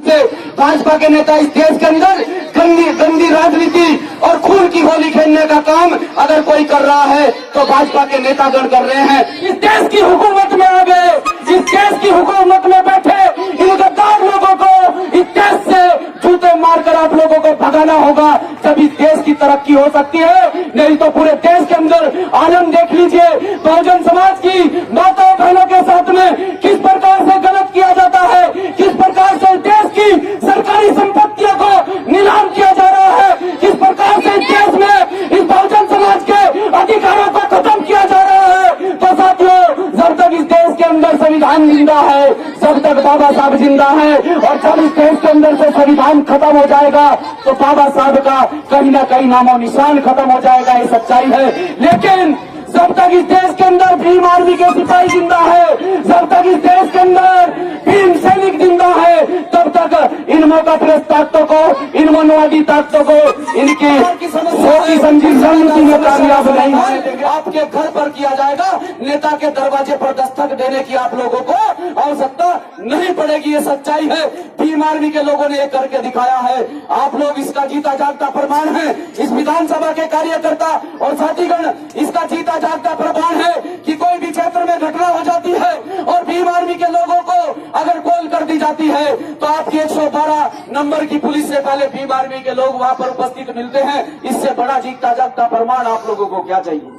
से भाजपा के नेता इस देश के अंदर गंदी राजनीति और खून की होली खेलने का काम अगर कोई कर रहा है तो भाजपा के नेतागण कर रहे हैं। इस देश की हुकूमत में आ गए, इस देश की हुकूमत में बैठे इन गद्दार लोगों को इस देश से जूते मारकर आप लोगों को भगाना होगा, जब इस देश की तरक्की हो सकती है। नहीं तो पूरे देश के अंदर आलम देख लीजिए, बहुजन समाज की माताओं बहनों के साथ में किस प्रकार से गलत किया जाता है, किस प्रकार से देश की सरकारी संपत्तियों को नीलाम किया जा रहा है, किस प्रकार से देश में इस बहुजन समाज के अधिकारों को खत्म किया जा रहा है। तो साथियों, जब तक इस देश के अंदर संविधान जिंदा है, जब तक बाबा साहब जिंदा है, और जब इस देश के अंदर से संविधान खत्म हो जाएगा तो बाबा साहब का कहीं ना कहीं नामो निशान खत्म हो जाएगा, ये सच्चाई है। लेकिन जब तक इस देश के अंदर भीम आर्मी के सिपाही जिंदा है, जब तक इस देश के अंदर भीम सैनिक जिंदा है, तब तक इन मौकाप्रस्त ताकतों को, इन मनवादी ताकतों को इनकी सोची समझी रणनीति में कामयाब नहीं है। आपके घर पर किया जाएगा, नेता के दरवाजे पर दस्तक देने की आप लोगों को आवश्यकता नहीं पड़ेगी, ये सच्चाई है। भीम आर्मी के लोगों ने ये करके दिखाया है, आप लोग इसका जीता जागता प्रमाण है। इस विधानसभा के कार्यकर्ता और साथीगण इसका जीता जागता प्रमाण है कि कोई भी क्षेत्र में घटना हो जाती है और भीम आर्मी के लोगों को अगर कॉल कर दी जाती है तो आपकी 112 नंबर की पुलिस से पहले भीम आर्मी के लोग वहां पर उपस्थित मिलते हैं। इससे बड़ा जीता जागता प्रमाण आप लोगों को क्या चाहिए।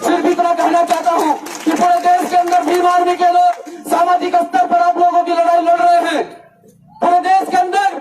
सिर्फ इतना कहना चाहता हूं कि पूरे देश के अंदर भीम आर्मी के लोग सामाजिक स्तर पर आप लोगों की लड़ाई लड़ रहे हैं। पूरे देश के अंदर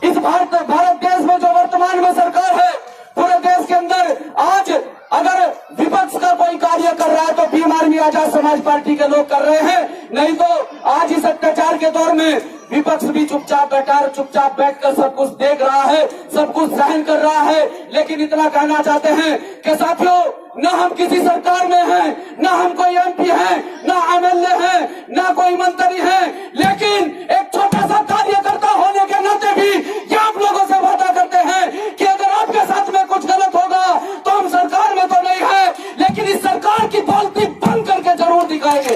इस भारत देश में जो वर्तमान में सरकार है, पूरे देश के अंदर आज अगर विपक्ष का कोई कार्य कर रहा है तो भीम आर्मी आजाद समाज पार्टी के लोग कर रहे हैं। नहीं तो आज इस अत्याचार के दौर में विपक्ष भी चुपचाप बैठकर सब कुछ देख रहा है, सब कुछ सहन कर रहा है। लेकिन इतना कहना चाहते हैं कि साथियों, न हम किसी सरकार में हैं, न हम कोई एमपी हैं, न एमएलए हैं, न कोई मंत्री हैं, लेकिन एक छोटा सा कार्यकर्ता होने के नाते भी ये आप लोगों से वादा करते हैं कि अगर आपके साथ में कुछ गलत होगा तो हम सरकार में तो नहीं है, लेकिन इस सरकार की पॉलिसी बंद करके जरूर दिखाएंगे।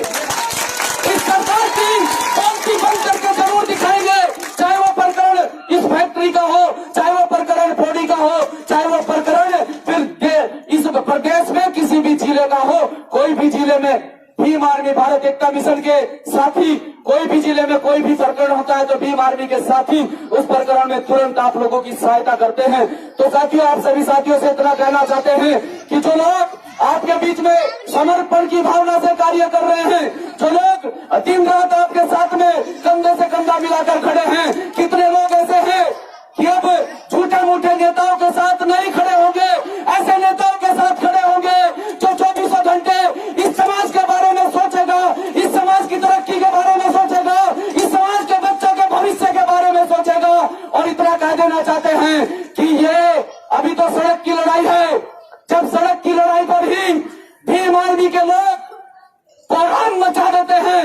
इस सरकार की पॉलिसी बंद करके जरूर दिखाएंगे, चाहे वो प्रकरण इस फैक्ट्री का हो, चाहे वो प्रकरण फोड़ी का हो, चाहे वो प्रकरण फिर इस प्रदेश में किसी भी जिले का हो। कोई भी जिले में भीम आर्मी भारत एकता मिशन के साथी, कोई भी जिले में कोई भी प्रकरण होता है तो भीम आर्मी के साथी उस प्रकरण में तुरंत आप लोगों की सहायता करते हैं। तो साथियों, आप सभी साथियों से इतना कहना चाहते हैं कि जो लोग आपके बीच में समर्पण की भावना से कार्य कर रहे हैं, जो लोग दिन रात आपके साथ में कंधे से कंधा मिलाकर खड़े हैं, कितने लोग ऐसे हैं कि अब झूठे मूठे नेताओं के साथ नहीं खड़े होंगे, ऐसे नेताओं के साथ खड़े होंगे जो 24 घंटे इस समाज के बारे में सोचेगा, इस समाज की तरक्की के बारे में सोचेगा, इस समाज के बच्चों के भविष्य के बारे में सोचेगा। और इतना कह देना चाहते हैं कि ये अभी तो सड़क की लड़ाई है, जब सड़क की लड़ाई पर ही भीम आर्मी के लोग कोहराम मचा देते हैं,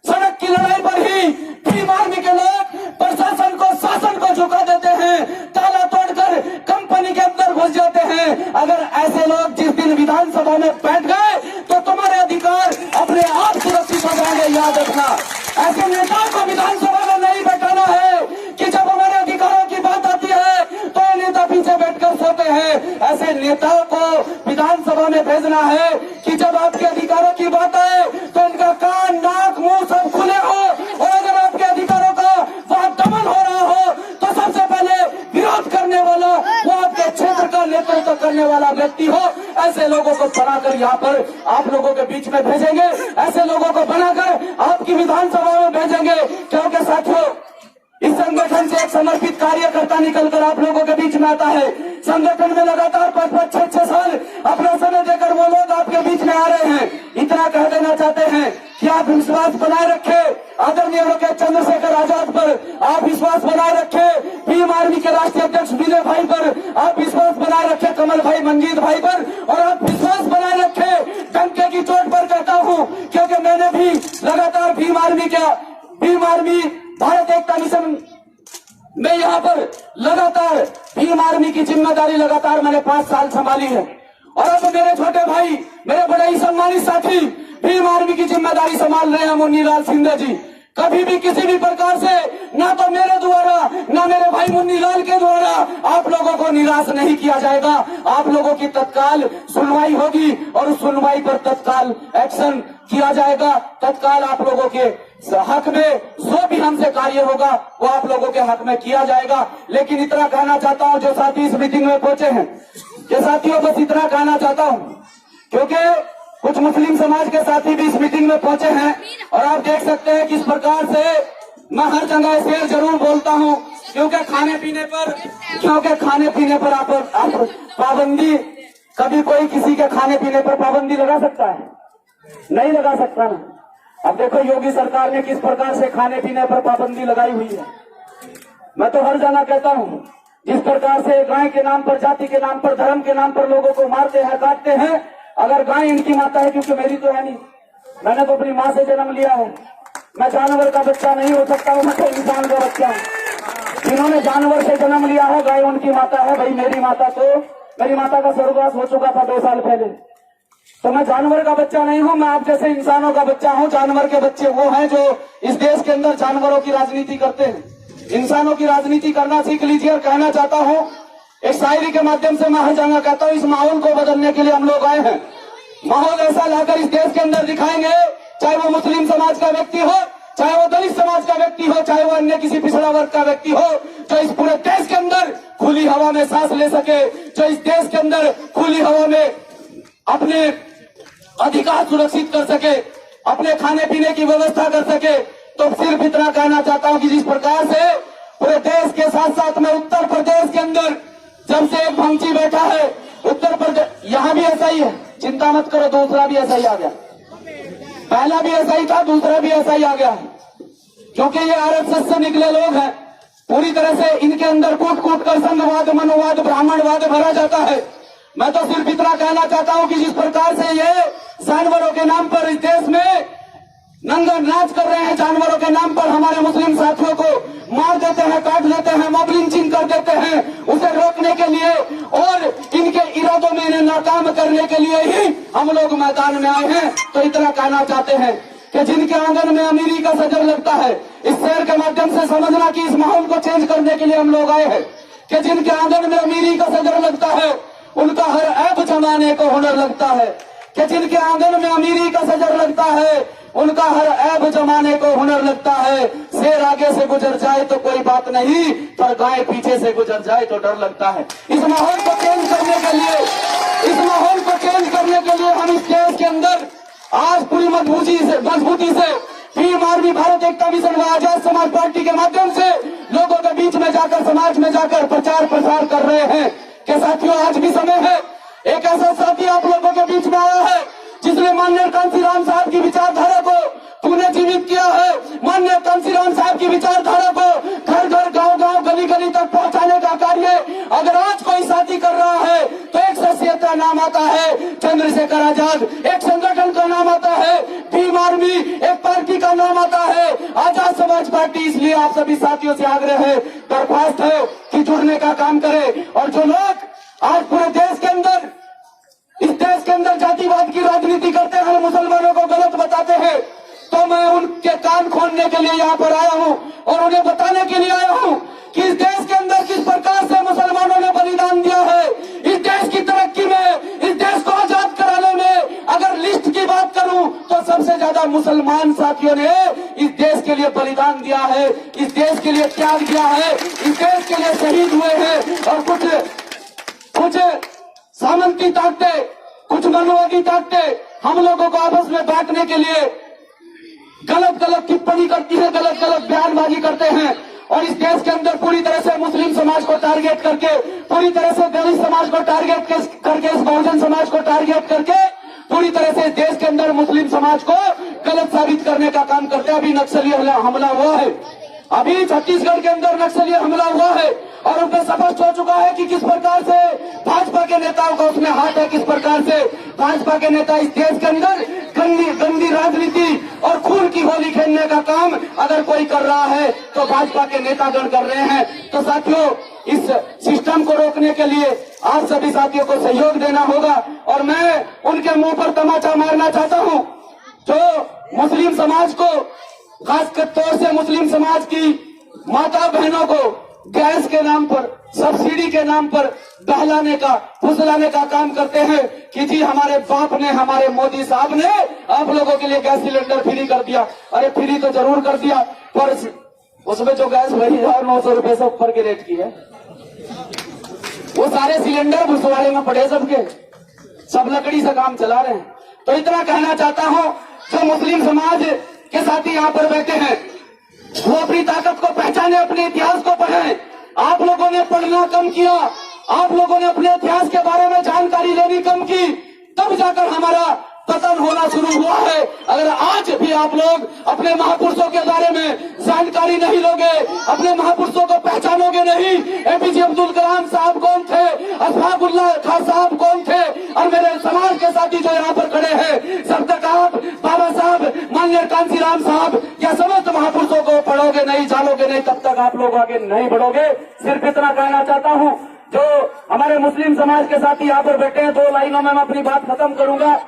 सड़क की लड़ाई पर ही भीम आर्मी के लोग प्रशासन को, शासन को झुका देते हैं, ताला तोड़कर कंपनी के अंदर घुस जाते हैं। अगर ऐसे लोग जिस दिन विधानसभा में बैठ गए तो तुम्हारे अधिकार अपने आप सुरक्षित हो जाएंगे, याद रखना। ऐसे नेताओं को विधानसभा में नहीं बैठाना है कि जब हमारे अधिकारों की बात आती है तो ये नेता पीछे बैठकर सोते हैं। ऐसे नेताओं को विधानसभा में भेजना है कि जब आपके अधिकारों की बात आए तो इनका कान, नाक, मुंह सब खुले हो, और अगर आपके अधिकारों का वहां दमन हो रहा हो तो सबसे पहले विरोध करने वाला वो आपके क्षेत्र का नेतृत्व करने वाला व्यक्ति हो। ऐसे लोगों को बनाकर यहाँ पर आप लोगों के बीच में भेजेंगे, ऐसे लोगों को बनाकर आपकी विधानसभा में भेजेंगे, क्योंकि साथियों, इस संगठन से एक समर्पित कार्यकर्ता निकलकर आप लोगों के बीच में आता है। संगठन में लगातार 5-5, 6-6 साल अपना समय देकर वो लोग आपके बीच में आ रहे हैं। इतना कह देना चाहते हैं कि आप विश्वास बनाए रखें आदरणीय लोकेश चंद्रशेखर आजाद पर, आप विश्वास बनाए रखें भीम आर्मी के राष्ट्रीय अध्यक्ष विजय भाई पर, आप विश्वास बनाए रखें कमल भाई, मंजीत भाई पर, और आप विश्वास बनाए रखें डंके की चोट पर कहता हूं, क्योंकि मैंने भी लगातार भीम आर्मी भारत एकता मिशन में यहाँ पर लगातार भीम आर्मी की जिम्मेदारी लगातार मैंने 5 साल संभाली है। और अब मेरे छोटे भाई, मेरे बड़े ही सम्मानित साथी भीम आर्मी की जिम्मेदारी संभाल रहे हैं मुन्नीलाल शिंदे जी। कभी भी किसी भी प्रकार से ना तो मेरे मेरे भाई मुन्नीलाल के द्वारा आप लोगों को निराश नहीं किया जाएगा। आप लोगों की तत्काल सुनवाई होगी और उस सुनवाई पर तत्काल एक्शन किया जाएगा। तत्काल आप लोगों के हक में जो भी हमसे कार्य होगा वो आप लोगों के हक में किया जाएगा। लेकिन इतना कहना चाहता हूं, जो साथी इस मीटिंग में पहुंचे हैं, ये साथियों बस इतना कहना चाहता हूं, क्योंकि कुछ मुस्लिम समाज के साथी भी इस मीटिंग में पहुंचे हैं और आप देख सकते हैं किस प्रकार से मैं हर जगह शेर जरूर बोलता हूं, क्योंकि खाने पीने पर आप पाबंदी, कभी कोई किसी के खाने पीने पर पाबंदी लगा सकता है? नहीं लगा सकता ना। अब देखो योगी सरकार ने किस प्रकार से खाने पीने पर पाबंदी लगाई हुई है। मैं तो हर जगह कहता हूं, जिस प्रकार से गाय के नाम पर, जाति के नाम पर, धर्म के नाम पर लोगों को मारते हैं, काटते हैं। अगर गाय इनकी माता है, क्योंकि मेरी तो है नहीं, मैंने तो अपनी माँ से जन्म लिया है, मैं जानवर का बच्चा नहीं हो सकता हूँ, मैं तो इंसान का बच्चा हूँ। जिन्होंने जानवर से जन्म लिया है, गाय उनकी माता है। भाई मेरी माता का स्वर्गवास हो चुका था 2 साल पहले, तो मैं जानवर का बच्चा नहीं हूँ, मैं आप जैसे इंसानों का बच्चा हूँ। जानवर के बच्चे वो हैं जो इस देश के अंदर जानवरों की राजनीति करते हैं। इंसानों की राजनीति करना सीख लीजिए। और कहना चाहता हूँ, एक शायरी के माध्यम से मैं हर जगह कहता हूँ, इस माहौल को बदलने के लिए हम लोग आए हैं। माहौल ऐसा लाकर इस देश के अंदर दिखाएंगे, चाहे वो मुस्लिम समाज का व्यक्ति हो, चाहे वो दलित समाज का व्यक्ति हो, चाहे वो अन्य किसी पिछड़ा वर्ग का व्यक्ति हो, जो इस पूरे देश के अंदर खुली हवा में सांस ले सके, जो इस देश के अंदर खुली हवा में अपने अधिकार सुरक्षित कर सके, अपने खाने पीने की व्यवस्था कर सके। तो सिर्फ इतना कहना चाहता हूं कि जिस प्रकार से पूरे देश के साथ साथ में उत्तर प्रदेश के अंदर जब से एक भंची बैठा है, उत्तर प्रदेश यहां भी ऐसा ही है, चिंता मत करो, दूसरा भी ऐसा ही आ गया, पहला भी ऐसा ही था, दूसरा भी ऐसा ही आ गया, क्योंकि ये आरएसएस से निकले लोग हैं। पूरी तरह से इनके अंदर कूट कूट कर संघवाद, मनोवाद, ब्राह्मणवाद भरा जाता है। मैं तो सिर्फ इतना कहना चाहता हूं कि जिस प्रकार से ये जानवरों के नाम पर इस देश में नंगा नाच कर रहे हैं, जानवरों के नाम पर हमारे मुस्लिम साथियों को मार देते हैं, काट देते हैं, मॉब लिंचिंग कर देते हैं, उसे रोकने के लिए और इनके इरादों में इन्हें नाकाम करने के लिए ही हम लोग मैदान में आए हैं। तो इतना कहना चाहते हैं कि जिनके आंगन में अमीरी का सजर लगता है, इस शेर के माध्यम से समझना कि इस माहौल को चेंज करने के लिए हम लोग आए हैं, कि जिनके आंगन में अमीरी का सजर लगता है, उनका हर ऐब जमाने को हुनर लगता है, कि जिनके आंगन में अमीरी का सजर लगता है, उनका हर ऐब जमाने को हुनर लगता है। शेर आगे से गुजर जाए तो कोई बात नहीं, पर गाय पीछे से गुजर जाए तो डर लगता है। इस माहौल को चेंज करने के लिए हम इस देश के अंदर आज पूरी मजबूती से भीम आर्मी, भारत एकता मिशन व आजाद समाज पार्टी के माध्यम से लोगों के बीच में जाकर, समाज में जाकर प्रचार प्रसार कर रहे हैं कि साथियों आज भी समय है। एक ऐसा साथी आप लोगों के बीच में आया है जिसने माननीय कांसीराम साहब की विचारधारा को पुनः जीवित किया है। माननीय कांसीराम साहब की विचारधारा को घर घर, गांव गांव, गली गली तक पहुंचाने का कार्य अगर आज कोई साथी कर रहा है तो एक शख्सियत का नाम आता है चंद्रशेखर आजाद, एक संगठन का नाम आता है भीम आर्मी, एक पार्टी का नाम आता है आजाद समाज पार्टी। इसलिए आप सभी साथियों से आग्रह है, दरख्वास्त है कि जुड़ने का काम करें। और जो लोग आज पूरे देश के अंदर, इस देश के अंदर जातिवाद की राजनीति करते हैं, मुसलमानों को गलत बताते हैं, तो मैं उनके कान खोलने के लिए यहाँ पर आया हूँ और उन्हें बताने के लिए आया हूँ कि इस देश के अंदर किस प्रकार से मुसलमानों ने बलिदान दिया है। इस देश की तरक्की में, इस देश को आजाद कराने में अगर लिस्ट की बात करूं तो सबसे ज्यादा मुसलमान साथियों ने इस देश के लिए बलिदान दिया है, इस देश के लिए त्याग दिया है, इस देश के लिए शहीद हुए हैं। और कुछ सामंती ताकतें, कुछ मनोवादी ताकतें हम लोगों को आपस में बांटने के लिए गलत टिप्पणी करती है, गलत बयानबाजी करते हैं। और इस देश के अंदर पूरी तरह से मुस्लिम समाज को टारगेट करके, पूरी तरह से दलित समाज को टारगेट करके, इस बहुजन समाज को टारगेट करके पूरी तरह से देश के अंदर मुस्लिम समाज को गलत साबित करने का काम करते हैं। अभी नक्सली हमला हुआ है, अभी छत्तीसगढ़ के अंदर नक्सली हमला हुआ है और उनमें स्पष्ट हो चुका है कि किस प्रकार से भाजपा के नेताओं का उसमें हाथ है, किस प्रकार से भाजपा के नेता इस देश के अंदर गंदी राजनीति और खून की होली खेलने का काम अगर कोई कर रहा है तो भाजपा के नेतागण कर रहे हैं। तो साथियों, इस सिस्टम को रोकने के लिए आप सभी साथियों को सहयोग देना होगा। और मैं उनके मुंह पर तमाचा मारना चाहता हूं जो मुस्लिम समाज को, खासकर तौर से मुस्लिम समाज की माता बहनों को गैस के नाम पर, सब्सिडी के नाम पर बहलाने का, फुसलाने का काम करते हैं कि जी हमारे बाप ने, हमारे मोदी साहब ने आप लोगों के लिए गैस सिलेंडर फ्री कर दिया। अरे फ्री तो जरूर कर दिया, पर उसमें जो गैस वही 900 रुपए से ऊपर के रेट की है। वो सारे सिलेंडर घुसवाड़े में पड़े सबके, सब लकड़ी से काम चला रहे हैं। तो इतना कहना चाहता हूं, जो मुस्लिम समाज के साथी यहाँ पर बैठे हैं, वो अपनी ताकत को पहचाने, अपने इतिहास को पढ़ें। आप लोगों ने पढ़ना कम किया, आप लोगों ने अपने इतिहास के बारे में जानकारी लेनी कम की, तब जाकर हमारा पतन होना शुरू हुआ है। अगर आज भी आप लोग अपने महापुरुषों के बारे में जानकारी नहीं लोगे, अपने महापुरुषों को पहचानोगे नहीं, एपीजे अब्दुल कलाम साहब कौन थे, अशफाकुल्लाह खान साहब कौन थे, और मेरे समाज के साथी जो यहाँ पर खड़े हैं, जब तक आप बाबा साहब, माननीय कांसीराम साहब या समस्त महापुरुषों को पढ़ोगे नहीं, जानोगे नहीं, तब तक आप लोग आगे नहीं बढ़ोगे। सिर्फ इतना कहना चाहता हूँ, जो हमारे मुस्लिम समाज के साथी यहाँ पर बैठे हैं, 2 लाइनों में मैं अपनी बात खत्म करूंगा,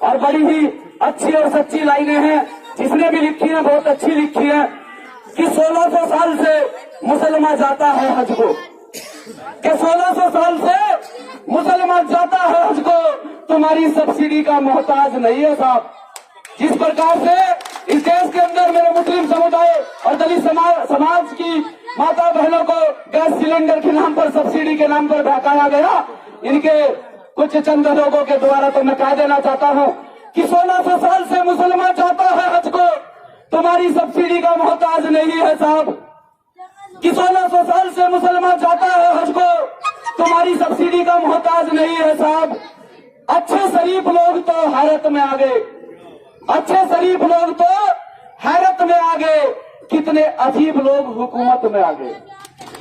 और बड़ी ही अच्छी और सच्ची लाइनें हैं, जिसने भी लिखी है बहुत अच्छी लिखी है, कि 1600 साल से मुसलमान जाता है हज को, कि 1600 साल से मुसलमान जाता है हज को, तुम्हारी सब्सिडी का मोहताज नहीं है साहब। जिस प्रकार से इस देश के अंदर मेरे मुस्लिम समुदाय और दलित समाज की माता बहनों को गैस सिलेंडर के नाम पर, सब्सिडी के नाम पर बहकाया गया, इनके कुछ चंद लोगों के द्वारा तो मैं कह देना चाहता हूं कि 1600 साल से मुसलमान जाता है हज को, तुम्हारी सब्सिडी का मोहताज नहीं है साहब। कि 1600 साल से मुसलमान जाता है हज को, तुम्हारी सब्सिडी का मोहताज नहीं है साहब। अच्छे शरीफ लोग तो हैरत में आ गए, अच्छे शरीफ लोग तो हैरत में आ गए, कितने अजीब लोग हुकूमत में आ गए।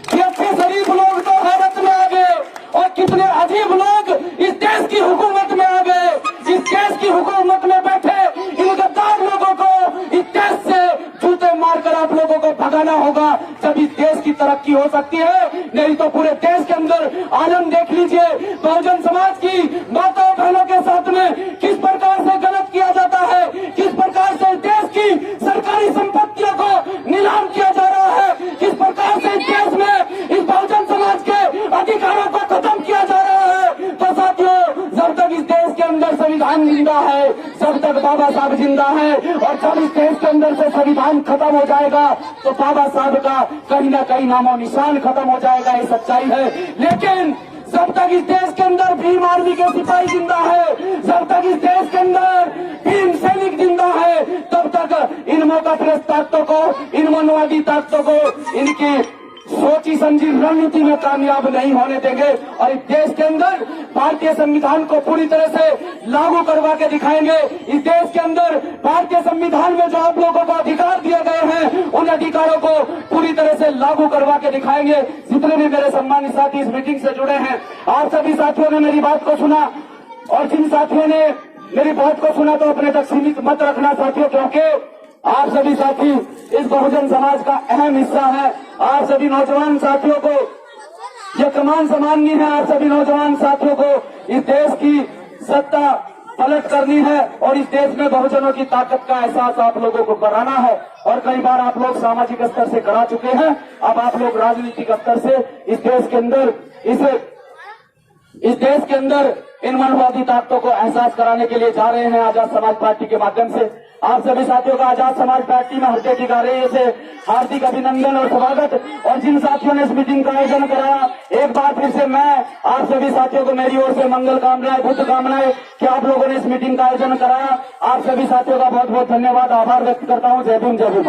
कि अच्छे शरीफ लोग तो हैरत में आ गए और कितने अजीब लोग इस देश की हुकूमत में आ गए। इस देश की हुकूमत में बैठे इन गद्दार लोगों को इस देश से जूते मारकर आप लोगों को भगाना होगा, जब इस देश की तरक्की हो सकती है। नहीं तो पूरे देश के अंदर आलम देख लीजिए, बहुजन समाज की माताओं बहनों के साथ में किस प्रकार से गलत किया जाता है, किस प्रकार से देश की सरकारी संपत्तियों को नीलाम किया जा रहा है, किस प्रकार से देश में इस बहुजन समाज के अधिकारों को खत्म किया जा रहा है। तो साथियों, जब तक इस देश के अंदर संविधान जिंदा है, जब तक बाबा साहब जिंदा है, और जब इस देश के अंदर से संविधान खत्म हो जाएगा तो बाबा साहब का कहीं ना कहीं नामो निशान खत्म हो जाएगा, ये सच्चाई है। लेकिन जब तक इस देश के अंदर भीम आर्मी के सिपाही जिंदा है, जब तक इस देश के अंदर भीम सैनिक जिंदा है, तब तक इन मौकाप्रस्त ताकतों को, इन मनवादी ताकतों को इनकी सोची समझी रणनीति में कामयाब नहीं होने देंगे। और इस देश के अंदर भारतीय संविधान को पूरी तरह से लागू करवा के दिखाएंगे। इस देश के अंदर भारतीय संविधान में जो आप लोगों को अधिकार दिए गए हैं, उन अधिकारों को पूरी तरह से लागू करवा के दिखाएंगे। जितने भी मेरे सम्मानित साथी इस मीटिंग से जुड़े हैं, आप सभी साथियों ने मेरी बात को सुना, और जिन साथियों ने मेरी बात को सुना तो अपने तक सीमित मत रखना साथियों, क्योंकि आप सभी साथी इस बहुजन समाज का अहम हिस्सा है। आप सभी नौजवान साथियों को ये कमान संभालनी है, आप सभी नौजवान साथियों को इस देश की सत्ता पलट करनी है, और इस देश में बहुजनों की ताकत का एहसास आप लोगों को कराना है। और कई बार आप लोग सामाजिक स्तर से करा चुके हैं, अब आप लोग राजनीतिक स्तर से इस देश के अंदर इस देश के अंदर इन मनवादी ताकतों को एहसास कराने के लिए जा रहे हैं आजाद समाज पार्टी के माध्यम से। आप सभी साथियों का आजाद समाज पार्टी में हृदय की कार्य से हार्दिक अभिनंदन और स्वागत। और जिन साथियों ने इस मीटिंग का आयोजन कराया, एक बार फिर से मैं आप सभी साथियों को मेरी ओर से मंगल कामनाएं, बुद्ध कामनाएं कि आप लोगों ने इस मीटिंग का आयोजन कराया। आप सभी साथियों का बहुत बहुत धन्यवाद, आभार व्यक्त करता हूं। जय भीम, जय भीम।